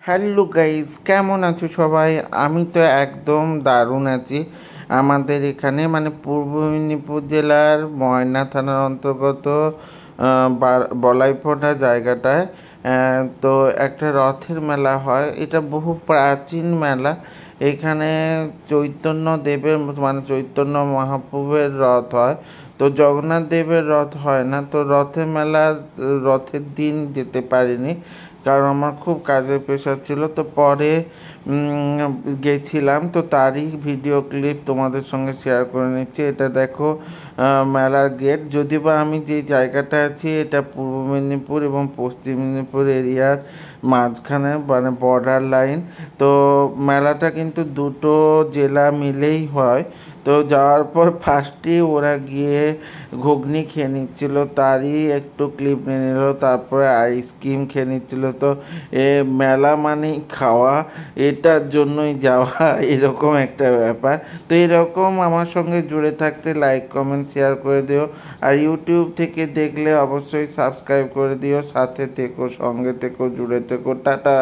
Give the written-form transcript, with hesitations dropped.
Hello guys, কেমন আছো সবাই? আমি তো একদম দারুণ আছি। আমাদের এখানে মানে পূর্ব মেদিনীপুর জেলার ময়না থানার অন্তর্গত বলাইফোঁটা জায়গাটায় তো একটা রথের মেলা হয়। এটা বহু প্রাচীন মেলা। এখানে চৈতন্য দেবের মানে চৈতন্য মহাপ্রভুর রথ হয়। তো জগন্নাথ দেবের রথ হয় না। তো রথের মেলা রথের দিন যেতে পারিনি, কারণ আমার খুব কাজের প্রেশার ছিল। তো পরে গেছিলাম, তো তারই ভিডিও ক্লিপ তোমাদের সঙ্গে শেয়ার করে নিচ্ছি। এটা দেখো মেলার গেট। যদিও বা আমি যে জায়গাটা আছি এটা পূর্ব মেদিনীপুর এবং পশ্চিম মেদিনীপুর এরিয়ার মাঝখানে, মানে বর্ডার লাইন। তো মেলাটা কিন্তু দুটো জেলা মিলেই হয়। তো যাওয়ার পর ফার্স্টে ওরা গিয়ে ঘুগনি খেয়ে নিচ্ছিল, তারই একটু ক্লিপ নিয়ে নিল। তারপরে আইসক্রিম খেয়ে নিচ্ছিল। তো মেলা মানেই খাওয়া, এটার জন্যই যাওয়া এরকম একটা ব্যাপার। তো এরকম আমার সঙ্গে জুড়ে থাকতে লাইক কমেন্ট শেয়ার করে দিও। আর ইউটিউব থেকে দেখলে অবশ্যই সাবস্ক্রাইব করে দিও। সাথে থেকো, সঙ্গে থেকো, জুড়ে থেকো। টাটা।